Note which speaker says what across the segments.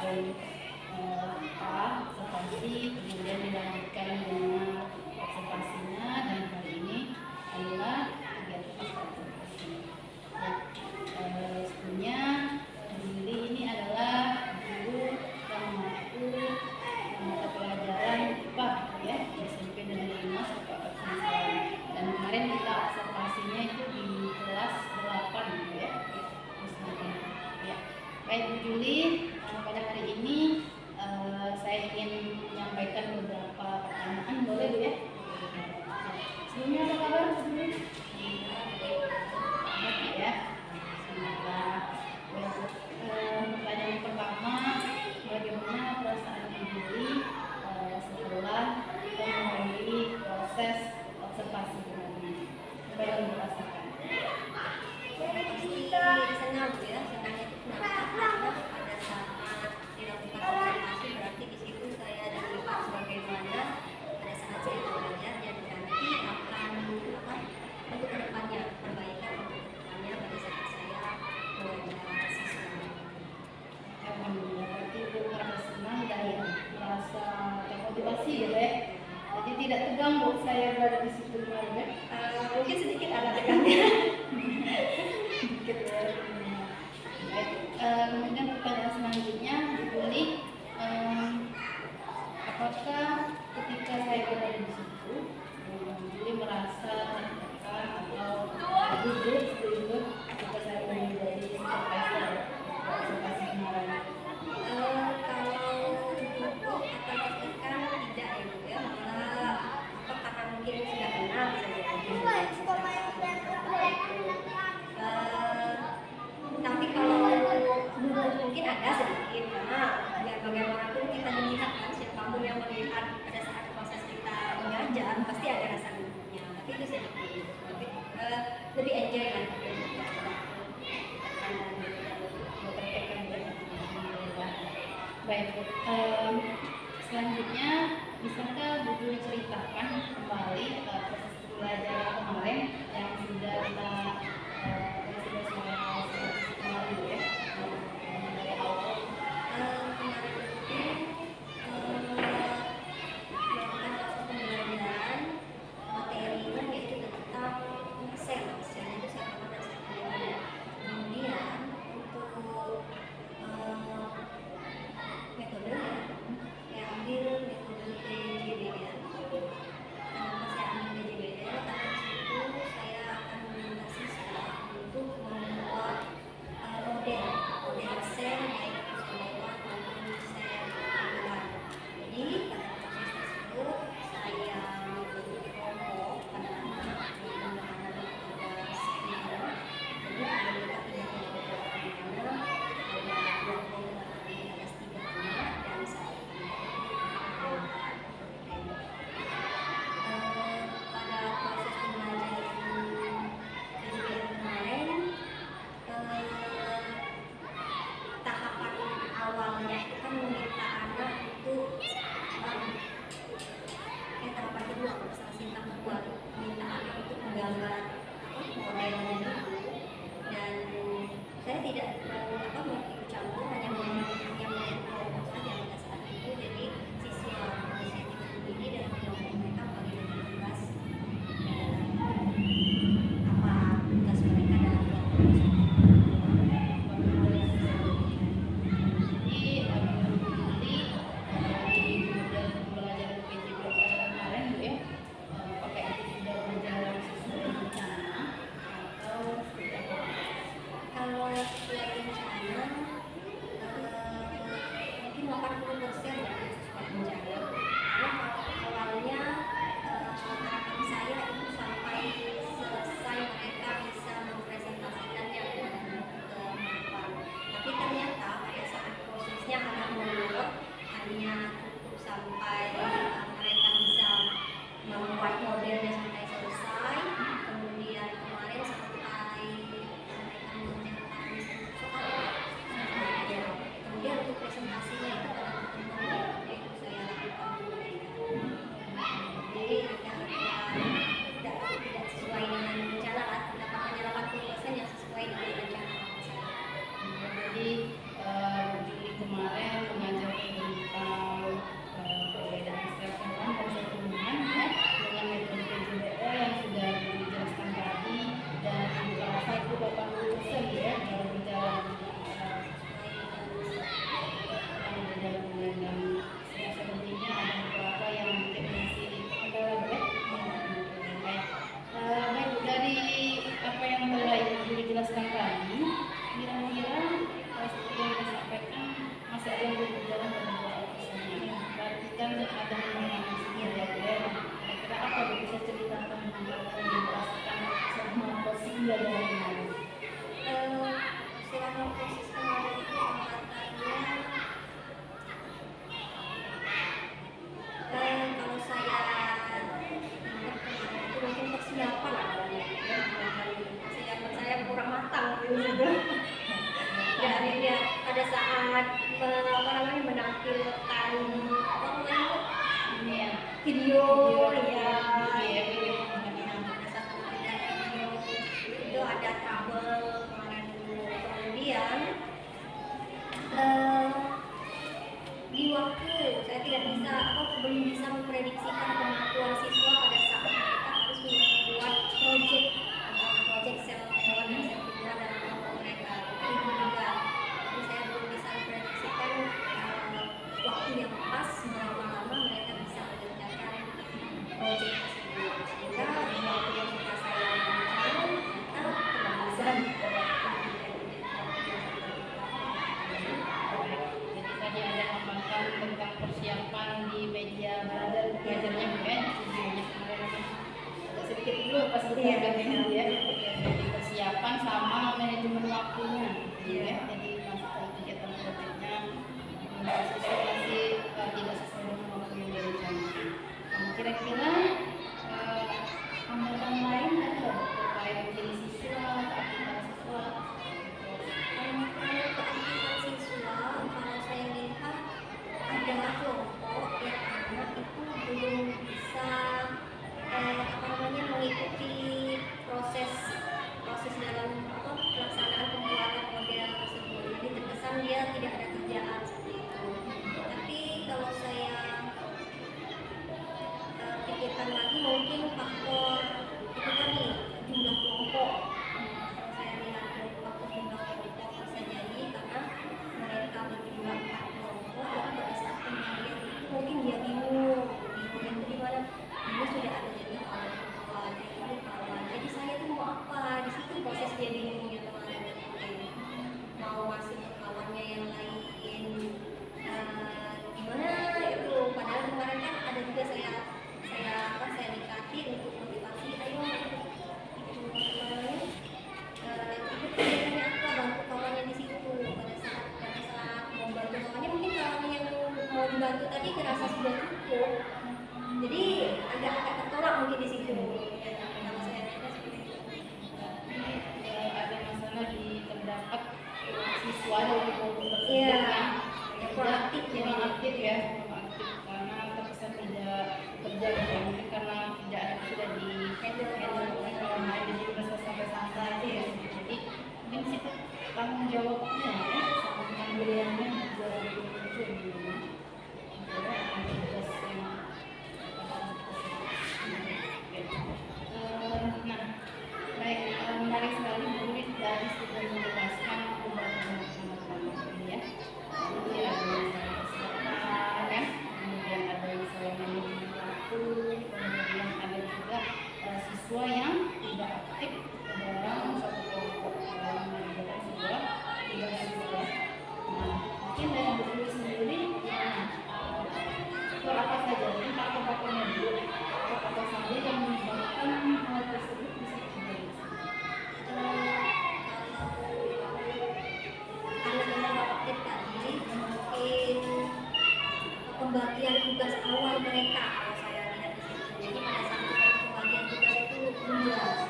Speaker 1: mulai observasi, kemudian dilanjutkan dengan observasinya, dan hari ini adalah kegiatan pasca observasi. Ya, sebelumnya Juli ini adalah guru yang mampu mata pelajaran IPA ya di SMP Negeri 5 Kabupaten Selatan. Dan kemarin kita observasinya itu di kelas 8 ya. Ya. Baik Bu Juli, pada hari ini saya ingin menyampaikan beberapa pertanyaan, boleh Bu ya? Sebelumnya apa kabar Bu Juli? Ya. Semoga pertanyaan pertama, bagaimana perasaan Bu Juli setelah melalui proses observasi tadi? Apa yang dirasakan?
Speaker 2: Senang ya, senangnya itu kenapa? Pada saat dilakukan observasi berarti di situ saya dilihat bagaimana pada saat saya belajar dan nanti akan untuk kedepannya perbaikan untuk kedepannya pada saat saya mengajar siswa.
Speaker 1: Alhamdulillah, berarti itu merasa senang dan merasa termotivasi gitu ya. Jadi tidak tegang Bu saya berada di situ ya.
Speaker 2: Mungkin sedikit ada tegangnya.
Speaker 1: Sedikit ya. Baik, kemudian pertanyaan selanjutnya Bu Juli, apakah ketika saya berada di situ Bu Juli merasa tertekan atau gugup sedikit ketika saya menjadi supervisor observasi kemarin?
Speaker 2: Kalau gugup atau tertekan tidak ya Bu ya, malah karena mungkin sudah kenal tapi kalau gugup mungkin ada sedikit karena biar bagaimanapun kita dilihat kan, siapapun yang melihat pada saat proses kita mengajar pasti ada rasa gugupnya, tapi itu sedikit lebih enjoy kan.
Speaker 1: Baik, selanjutnya bisakah Bu Juli ceritakan kembali proses pembelajaran kemarin yang sudah kita sudah kemarin ya, dari awal.
Speaker 2: Kemarin itu melakukan proses pembelajaran materinya yaitu tentang sel itu saya pernah saya kemudian untuk metode saya ambil metode PJBL. Kenapa saya ambil PJBL? Karena di situ saya akan meminta siswa untuk membuat
Speaker 1: ada informasi ya. Kira-kira apa Bu, bisa ceritakan yang dirasakan selama proses belajar kemarin?
Speaker 2: Selama proses kemarin itu angkatannya kalau saya ingat kemarin itu mungkin persiapan awalnya ya, persiapan saya kurang matang gitu. Dari dia pada saat menampilkan apa namanya video ya, pada saat menampilkan video itu ada trouble kemarin dulu. Kemudian di waktu saya tidak bisa belum bisa memprediksikan kemampuan siswa pada saat mereka harus membuat project sel hewan dan sel tumbuhan dalam kelompok mereka. Itu juga jadi saya belum bisa memprediksikan waktu yang pas berapa lama mereka bisa mengerjakan project tersebut, sehingga waktu yang sudah saya lakukan ternyata kebagusan.
Speaker 1: Tadi ada ngomongkan tentang persiapan di meja belajarnya bukan videonya kemarin agak sedikit dulu pas berjalan ya. Jadi persiapan sama manajemen waktunya ya. Jadi masuk ke kegiatan proyeknya siswa masih tidak sesuai dengan waktu yang direncanakan. Kira-kira hambatan lain ada terkait jenis siswa, aktivitas siswa?
Speaker 2: Keaktifan siswa, kalau saya lihat ada kelompok yang anak itu belum bisa mengikuti proses dalam pelaksanaan pembuatan model tersebut. Jadi terkesan dia tidak ada kerjaan seperti itu. Tapi kalau saya pikirkan lagi, mungkin faktor itu tadi jumlah kelompok. Kalau saya lihat dari faktor jumlah kelompok bisa jadi karena mereka berjumlah 4 kelompok, tapi pada saat pembagian itu mungkin dia bingung di mana ini sudah ada jadwal kawan, ini kawan. Jadi saya tuh mau apa? Di situ proses dia bingungnya kemarin. Mau masuk ke kawannya yang lain, gimana itu? Padahal kemarin kan ada juga saya dekati untuk motivasi, ayo ikut kegiatannya apa, bantu kawannya di situ. Pada saat mau bantu kawannya, mungkin kawannya yang mau dibantu tadi kerasa sudah cukup, jadi agak tertolak mungkin di situ. Kalau saya lihat seperti itu.
Speaker 1: Ada masalah di terdapat siswa dari kelompok tersebut
Speaker 2: Iya,
Speaker 1: yang
Speaker 2: kurang aktif
Speaker 1: kurang aktif ya, karena terkesan tidak kerja mungkin karena kerjaan sudah di handle online, jadi merasa santai-santai ya. Jadi mungkin situ tanggung jawabnya ya, sama pengambilannya juga lebih muncul di rumah. Nah, baik, menarik sekali murid dari sudah menjelaskan beberapa macam ini ya. Jadi ada masalah persiapan ya, kemudian ada masalah manajemen waktu, kemudian ada juga siswa yang tidak aktif dalam satu kelompok dalam mengerjakan sebuah tugas siswa. Nah, mungkin dari Bu Dwi sendiri gimana? Faktor apa saja? Mungkin faktor-faktornya dulu. Apa saja yang menyebabkan hal tersebut bisa terjadi?
Speaker 2: Kalau saya aktif tadi, mungkin pembagian tugas awal mereka kalau saya lihat di situ. Jadi pada saat pembagian tugas itu belum jelas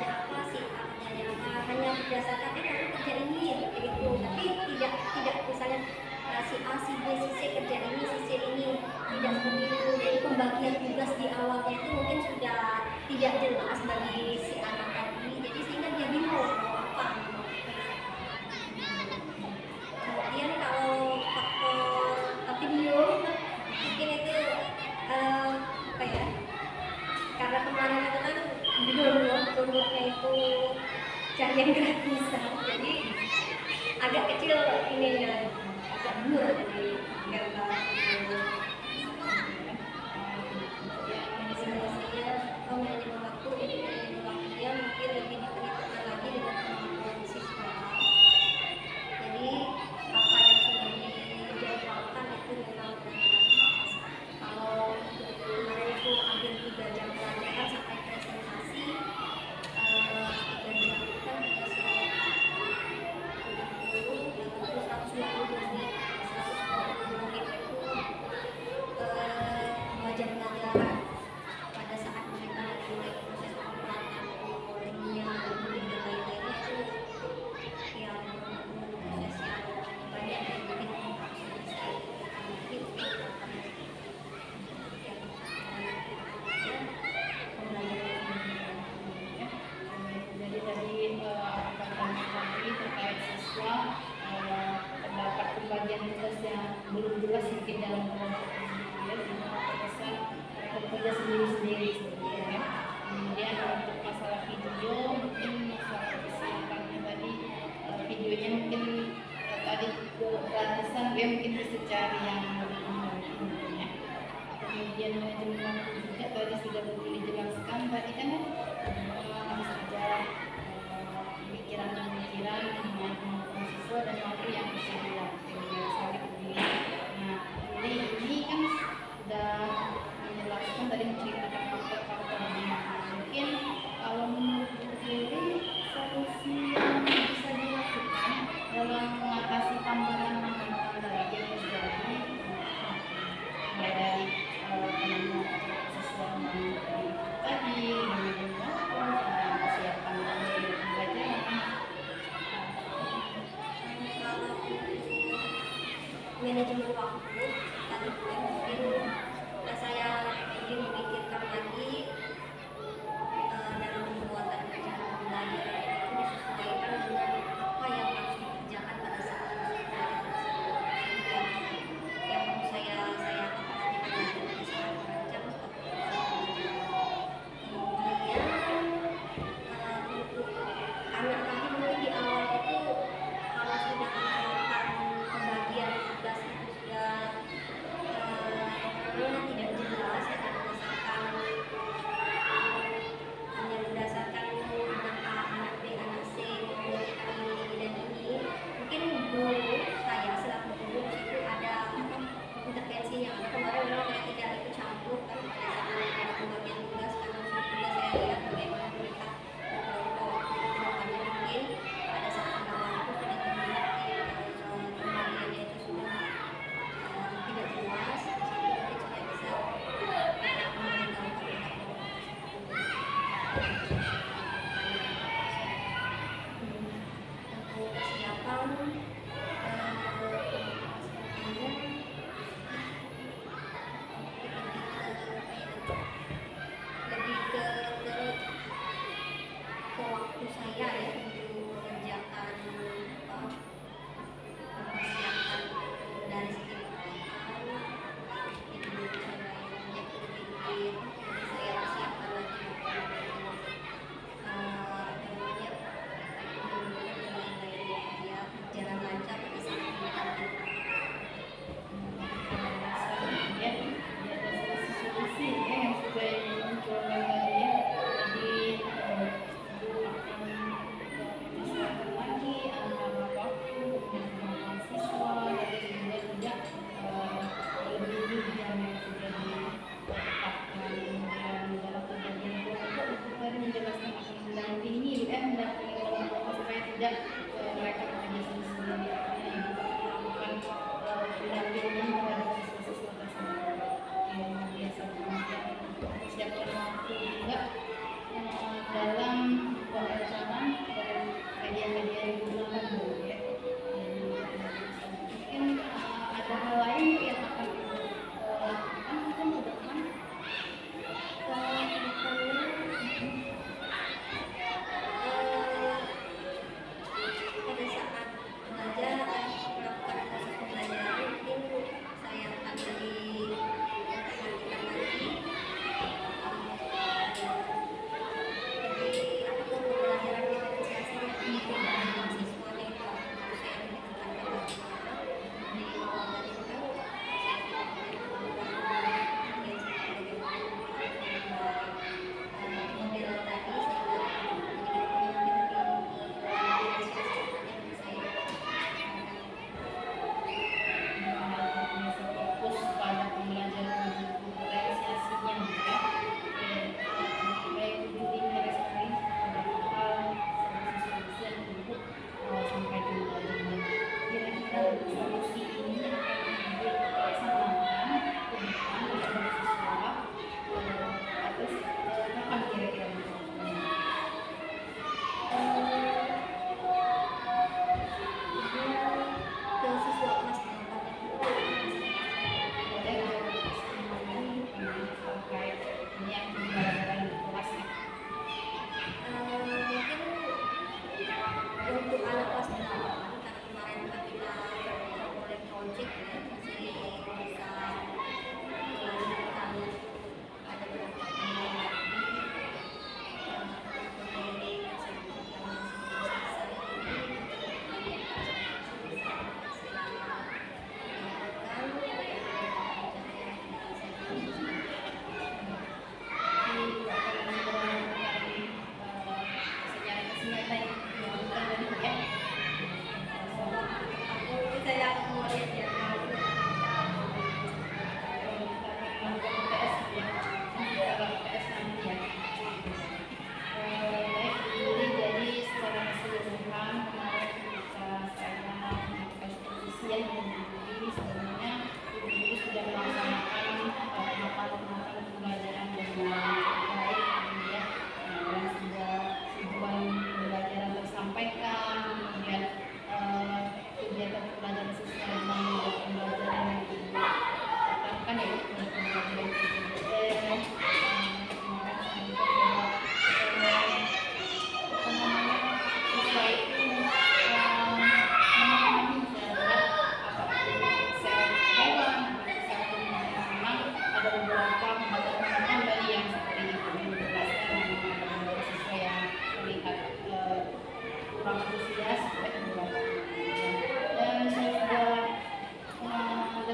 Speaker 2: apa sih, kerjanya apa, hanya berdasarkan kamu kerja ini seperti itu, tapi tidak misalnya si A, si B, si C kerja ini, si C ini, tidak seperti itu. Jadi pembagian tugas di awalnya itu mungkin sudah tidak jelas bagi si anak tadi, jadi sehingga dia bingung mau apa. Kemudian kalau faktor video, mungkin itu apa ya? Karena kemarin itu kan downloadnya itu carian gratisan, jadi agak kecil ininya, agak blur jadi gambar video. Manajemen waktunya mungkin lebih diperhitungkan lagi dengan kemampuan siswa. Jadi apa yang sudah dijadwalkan itu memang benar-benar pas.
Speaker 1: pembagian tugasnya belum jelas mungkin dalam kelompok gitu ya, jadi terkesan mereka bekerja sendiri-sendiri sebenarnya ya. Kemudian untuk masalah video, mungkin masalah kesiapannya tadi, videonya mungkin tadi gratisan ya, mungkin bisa cari yang lebih membantu mungkin ya. Kemudian manajemen waktu juga tadi sudah dijelaskan tadi kan harus ada pemikiran-pemikiran kemampuan siswa dan waktu yang bisa dilatih saling peduli. Nah, jadi ini kan sudah menjelaskan tadi, menceritakan faktor-faktornya. Mungkin kalau menurut Bu Fili, solusi yang bisa dilakukan dalam mengatasi tambahan hambatan tadi yang terjadi, mulai dari penemuan siswa tadi, manajemen waktu, kesiapan dari pembelajaran.
Speaker 2: Kalau manajemen waktu tadi mungkin saya ingin memikirkan lagi dalam pembuatan rencana pembelajaran itu disesuaikan dengan apa yang harus dikerjakan pada saat pembelajaran tersebut. Yang perlu saya perhatikan lagi pada saat merancang suatu pembelajaran. Kemudian untuk anak tadi mungkin di awal itu kalau sudah melakukan pembagian tugas itu sudah tidak jelas ya, berdasarkan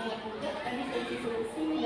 Speaker 1: banyak juga tadi solusi-solusi